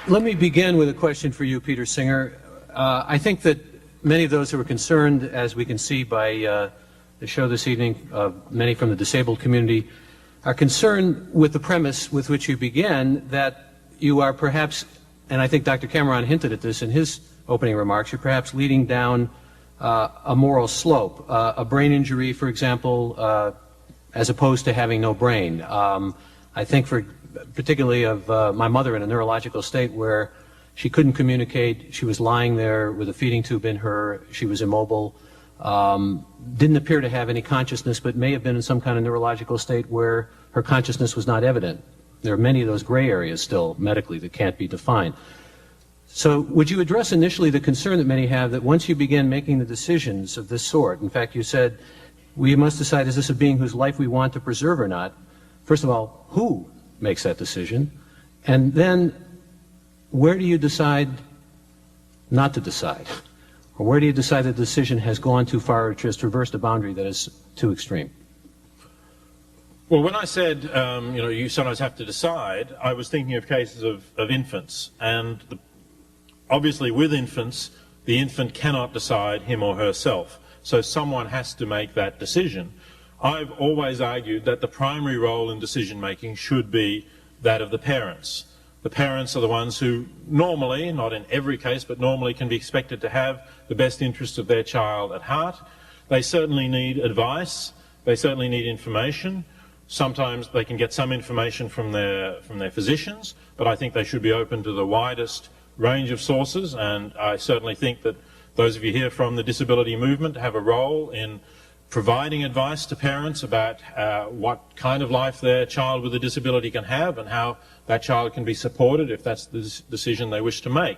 Let me begin with a question for you, Peter Singer. I think that many of those who are concerned, as we can see by the show this evening, many from the disabled community, are concerned with the premise with which you began, that you are perhaps, and I think Dr. Cameron hinted at this in his opening remarks, you're perhaps leading down a moral slope, a brain injury, for example, as opposed to having no brain. I think particularly of my mother in a neurological state where she couldn't communicate, she was lying there with a feeding tube in her, she was immobile, didn't appear to have any consciousness, but may have been in some kind of neurological state where her consciousness was not evident. There are many of those gray areas still medically that can't be defined. So would you address initially the concern that many have that once you begin making the decisions of this sort, in fact you said we must decide, is this a being whose life we want to preserve or not? First of all, who makes that decision? And then where do you decide not to decide? Or where do you decide that the decision has gone too far or just traversed a boundary that is too extreme? Well, when I said, you sometimes have to decide, I was thinking of cases of infants. And obviously with infants, the infant cannot decide him or herself. So someone has to make that decision. I've always argued that the primary role in decision-making should be that of the parents. The parents are the ones who normally, not in every case, but normally can be expected to have the best interests of their child at heart. They certainly need advice. They certainly need information. Sometimes they can get some information from their physicians, but I think they should be open to the widest range of sources, and I certainly think that those of you here from the disability movement have a role in providing advice to parents about what kind of life their child with a disability can have and how that child can be supported if that's the decision they wish to make.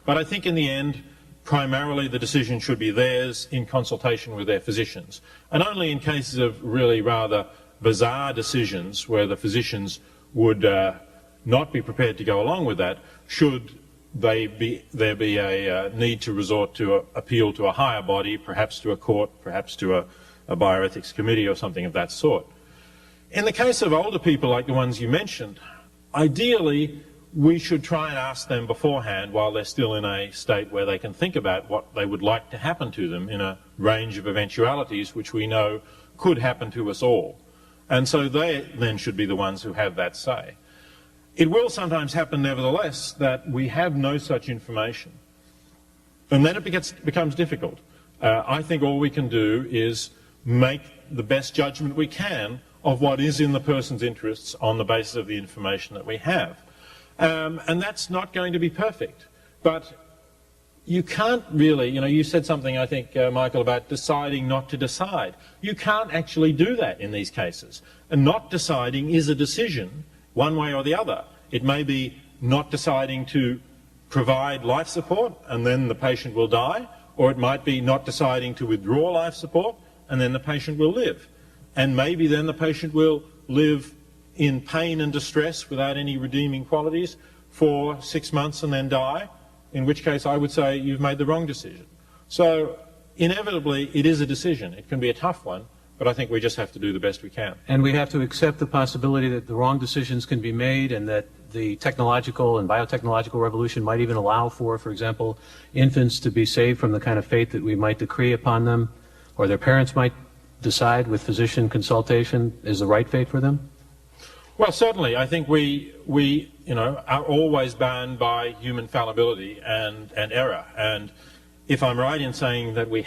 But I think in the end, primarily the decision should be theirs in consultation with their physicians. And only in cases of really rather bizarre decisions where the physicians would not be prepared to go along with that should there be a need to resort to appeal to a higher body, perhaps to a court, perhaps to a bioethics committee or something of that sort. In the case of older people like the ones you mentioned, ideally we should try and ask them beforehand while they're still in a state where they can think about what they would like to happen to them in a range of eventualities which we know could happen to us all. And so they then should be the ones who have that say. It will sometimes happen, nevertheless, that we have no such information. And then it becomes difficult. I think all we can do is make the best judgment we can of what is in the person's interests on the basis of the information that we have. And that's not going to be perfect. But you can't really, you said something, I think, Michael, about deciding not to decide. You can't actually do that in these cases. And not deciding is a decision, one way or the other. It may be not deciding to provide life support and then the patient will die, or it might be not deciding to withdraw life support and then the patient will live. And maybe then the patient will live in pain and distress without any redeeming qualities for 6 months and then die, in which case I would say you've made the wrong decision. So inevitably it is a decision. It can be a tough one, but I think we just have to do the best we can. And we have to accept the possibility that the wrong decisions can be made and that the technological and biotechnological revolution might even allow for example, infants to be saved from the kind of fate that we might decree upon them, or their parents might decide with physician consultation is the right fate for them? Well, certainly. I think we are always bound by human fallibility and error. And if I'm right in saying that we have